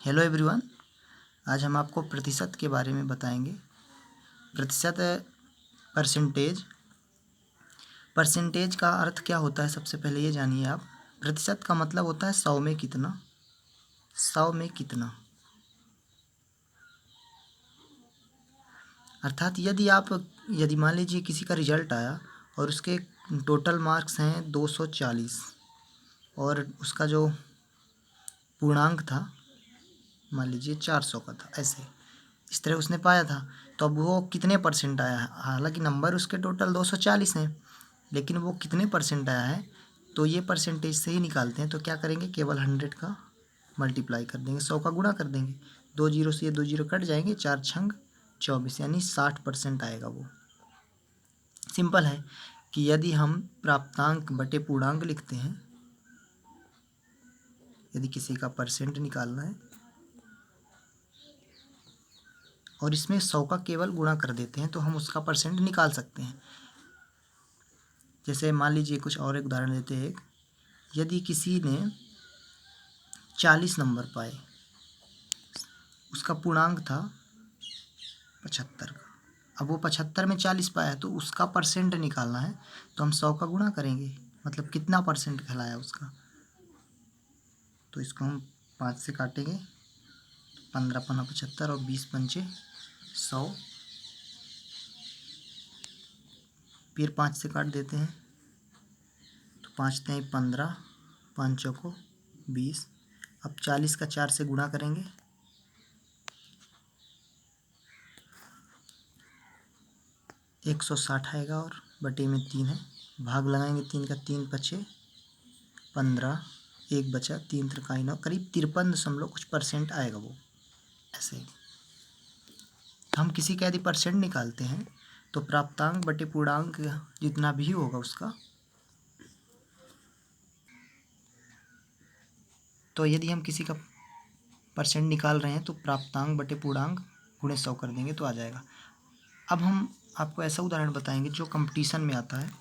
Hello everyone. आज हम आपको प्रतिशत के बारे में बताएंगे। प्रतिशत परसेंटेज। परसेंटेज का अर्थ क्या होता है, सबसे पहले ये जानिए आप। प्रतिशत का मतलब होता है 100 में कितना। 100 में कितना अर्थात यदि मान लीजिए किसी का रिजल्ट आया और उसके टोटल मार्क्स हैं 240 और उसका जो पूर्णांक था मान लीजिए 400 का था, ऐसे इस तरह उसने पाया था, तो अब वो कितने परसेंट आया है। हालांकि नंबर उसके टोटल 240 हैं, लेकिन वो कितने परसेंट आया है तो ये परसेंटेज से ही निकालते हैं। तो क्या करेंगे, केवल 100 का मल्टीप्लाई कर देंगे, 100 का गुणा कर देंगे, 2 जीरो से ये 2 जीरो कट जाएंगे, 4 छंग 24 यानी 60% आएगा वो। सिंपल है कि यदि हम प्राप्तांक बटे पूर्णांक लिखते हैं, यदि किसी का परसेंट निकालना है और इसमें 100 का केवल गुणा कर देते हैं तो हम उसका परसेंट निकाल सकते हैं। जैसे मान लीजिए कुछ और एक उदाहरण देते हैं। यदि किसी ने 40 नंबर पाए, उसका पूर्णांक था 75 का, अब वो 75 में 40 पाया तो उसका परसेंट निकालना है, तो हम 100 का गुणा करेंगे, मतलब कितना परसेंट कहलाया उसका। तो इसको हम 5 से काटेंगे, 15 पन्ना 75 और 20 पंचे 100, फिर 5 से काट देते हैं, तो 5 तें 15, 5 चौको 20। अब 40 का 4 से गुणा करेंगे, 160 आएगा और बटे में 3 है, भाग लगाएंगे 3 का, 3 पचे 15, 1 बचा, 3 त्रिकाई 9, करीब 53 कुछ परसेंट आएगा वो। ऐसे हम किसी का यदि परसेंट निकालते हैं तो प्राप्तांक बटे पूर्णांक जितना भी होगा उसका, तो यदि हम किसी का परसेंट निकाल रहे हैं तो प्राप्तांक बटे पूर्णांक गुणे 100 कर देंगे तो आ जाएगा। अब हम आपको ऐसा उदाहरण बताएंगे जो कंपटीशन में आता है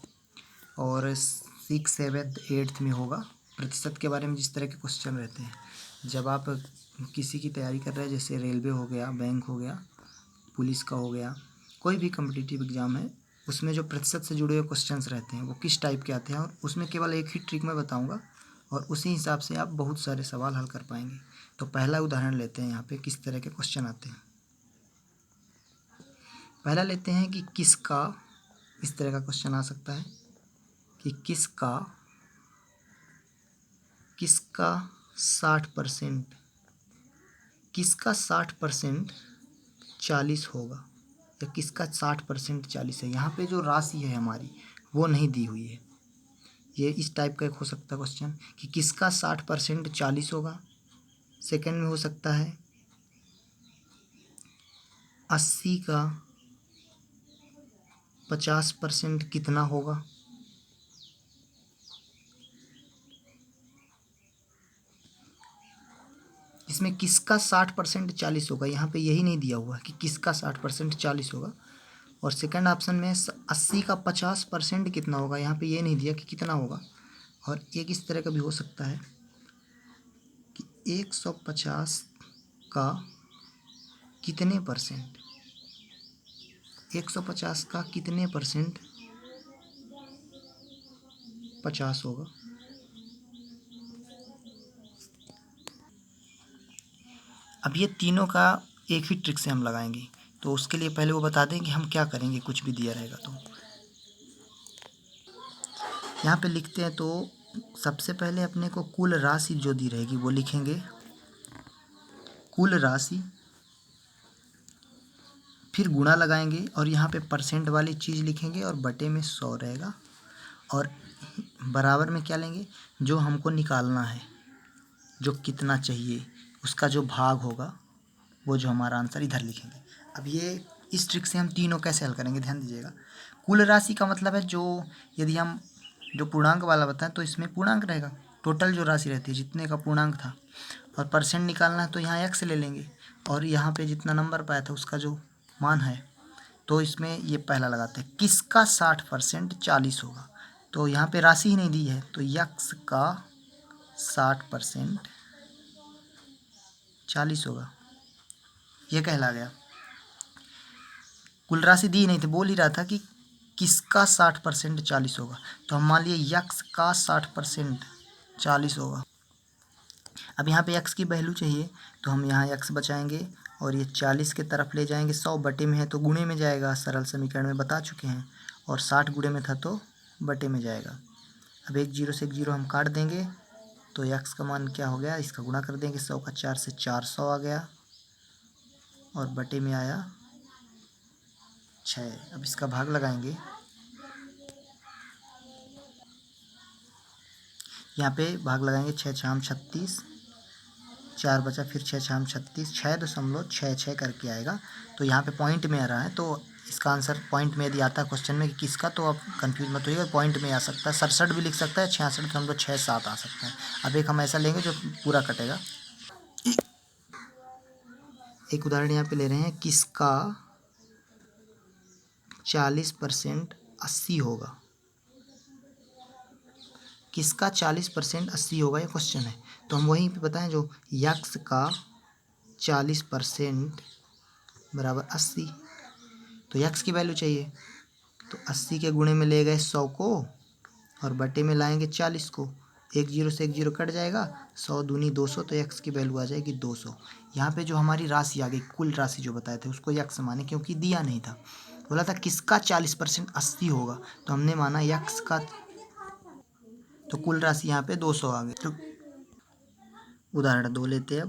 और 6, 7, 8 में होगा। प्रतिशत के बारे में जिस तरह के क्वेश्चन रहते हैं, जब आप किसी की तैयारी कर रहे हैं, जैसे रेलवे हो गया, बैंक हो गया, पुलिस का हो गया, कोई भी कम्पिटिटिव एग्ज़ाम है, उसमें जो प्रतिशत से जुड़े हुए क्वेश्चंस रहते हैं वो किस टाइप के आते हैं, और उसमें केवल एक ही ट्रिक मैं बताऊंगा और उसी हिसाब से आप बहुत सारे सवाल हल कर पाएंगे। तो पहला उदाहरण लेते हैं यहाँ पे किस तरह के क्वेश्चन आते हैं। पहला लेते हैं कि किसका, इस तरह का क्वेश्चन आ सकता है कि किसका 60%, किसका 60% 40 होगा, या किसका 60% 40 है। यहाँ पे जो राशि है हमारी वो नहीं दी हुई है। ये इस टाइप का एक हो सकता है क्वेश्चन कि किसका 60% 40 होगा। सेकंड में हो सकता है 80 का 50% कितना होगा। इसमें किसका 60% 40 होगा, यहाँ पे यही नहीं दिया हुआ कि किसका 60% 40 होगा। और सेकंड ऑप्शन में 80 का 50% कितना होगा, यहाँ पे ये नहीं दिया कि कितना होगा। और एक इस तरह का भी हो सकता है कि 150 का कितने परसेंट, 150 का कितने परसेंट 50 होगा। अब ये तीनों का एक ही ट्रिक से हम लगाएंगे, तो उसके लिए पहले वो बता दें कि हम क्या करेंगे कुछ भी दिया रहेगा तो। यहाँ पे लिखते हैं, तो सबसे पहले अपने को कुल राशि जो दी रहेगी वो लिखेंगे, कुल राशि, फिर गुणा लगाएंगे और यहाँ पे परसेंट वाली चीज़ लिखेंगे और बटे में 100 रहेगा, और बराबर में क्या लेंगे, जो हमको निकालना है, जो कितना चाहिए उसका जो भाग होगा वो जो हमारा आंसर इधर लिखेंगे। अब ये इस ट्रिक से हम तीनों कैसे हल करेंगे, ध्यान दीजिएगा। कुल राशि का मतलब है जो, यदि हम जो पूर्णांक वाला बताएं तो इसमें पूर्णांक रहेगा, टोटल जो राशि रहती है जितने का पूर्णांक था, और परसेंट निकालना है तो यहाँ x ले लेंगे, और यहाँ पे जितना नंबर पाया था उसका जो मान है, तो इसमें ये पहला लगाते हैं किसका 60% 40 होगा। तो यहाँ पे राशि ही नहीं दी है, तो x का 60% 40 होगा, ये कहला गया। कुल राशि दी नहीं थी, बोल ही रहा था कि किसका 60% 40 होगा, तो हम मान लिए यक्स का 60% 40 होगा। अब यहाँ पे x की वैल्यू चाहिए, तो हम यहाँ x बचाएंगे और ये 40 के तरफ ले जाएंगे। 100 बटे में है तो गुणे में जाएगा, सरल समीकरण में बता चुके हैं, और 60 गुणे में था तो बटे में जाएगा। अब एक जीरो से एक जीरो हम काट देंगे, तो x का मान क्या हो गया, इसका गुणा कर देंगे, 100 का 4 से 400 आ गया, और बटे में आया 6। अब इसका भाग लगाएंगे, यहाँ पे भाग लगाएंगे, 6 छाम 36, 4 बचा, फिर 6 छाम 36, 6.66 करके आएगा। तो यहाँ पे पॉइंट में आ रहा है, तो इसका आंसर पॉइंट में यदि आता है क्वेश्चन में कि किसका, तो आप कंफ्यूज मत होइएगा, पॉइंट में आ सकता है। 67 भी लिख सकता है, 66.67 आ सकता है। अब एक हम ऐसा लेंगे जो पूरा कटेगा। एक उदाहरण यहाँ पे ले रहे हैं, किसका 40% 80 होगा। किसका 40% 80 होगा, ये क्वेश्चन है। तो हम वहीं पे बताएं, जो यक्स का 40% बराबर 80, तो यक्स की वैल्यू चाहिए, तो 80 के गुणे में ले गए 100 को, और बटे में लाएंगे 40 को। एक जीरो से एक जीरो कट जाएगा, 100 दूनी 200, तो यक्स की वैल्यू आ जाएगी 200। यहाँ पे जो हमारी राशि आ गई, कुल राशि जो बताए थे उसको यक्स माने, क्योंकि दिया नहीं था। बोला था किसका 40% 80 होगा, तो हमने माना यक्स का, तो कुल राशि यहाँ पे 200 आ गई। तो उदाहरण 2 लेते हैं।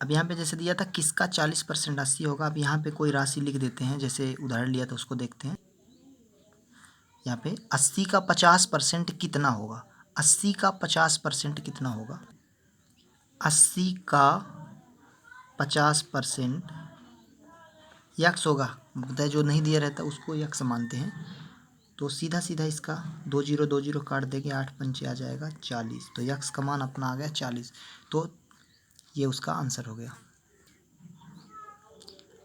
अब यहाँ पे जैसे दिया था किसका 40% 80 होगा, अब यहाँ पे कोई राशि लिख देते हैं, जैसे उदाहरण लिया था उसको देखते हैं। यहाँ पे 80 का 50% कितना होगा, 80 का 50% कितना होगा, 80 का 50% यक्स होगा। बताए जो नहीं दिया रहता उसको यक्स मानते हैं, तो सीधा सीधा इसका 2 जीरो काट देंगे, 8 पंचे आ जाएगा 40, तो यक्स का मान अपना आ गया 40। तो ये उसका आंसर हो गया।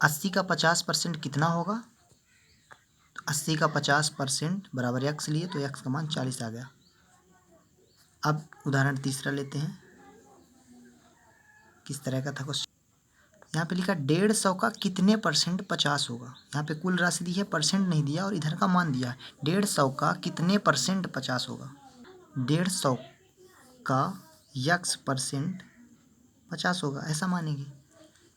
80 का 50% कितना होगा, तो 80 का 50% बराबर यक्स लिए, तो यक्स का मान 40 आ गया। अब उदाहरण तीसरा लेते हैं। किस तरह का था क्वेश्चन, यहाँ पे लिखा 150 का कितने % 50 होगा। यहाँ पे कुल राशि दी है, परसेंट नहीं दिया, और इधर का मान दिया है। 150 का कितने % 50 होगा, 150 का यक्स % 50 होगा, ऐसा मानेंगे।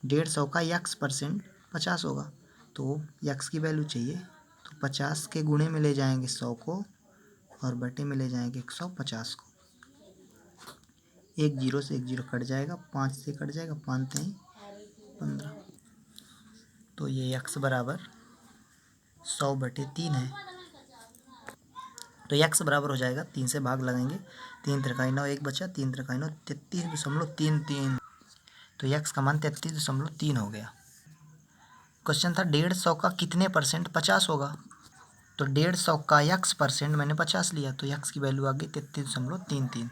150 का यक्स % 50 होगा, तो यक्स की वैल्यू चाहिए, तो 50 के गुणे में ले जाएंगे 100 को, और बटे में ले जाएंगे 150 को। एक जीरो से एक जीरो कट जाएगा, 5 से कट जाएगा, 5 3 15, तो ये यक्स बराबर 100/3 है। तो यक्स बराबर हो जाएगा, 3 से भाग लगाएंगे, 3 त्रिकाई 9, एक बचा, 3 त्रिकाई 9 33.33, तो यक्स का मान 33.3 हो गया। क्वेश्चन था 150 का कितने % 50 होगा, तो 150 का यक्स % मैंने 50 लिया, तो यक्स की वैल्यू आ गई 33.33।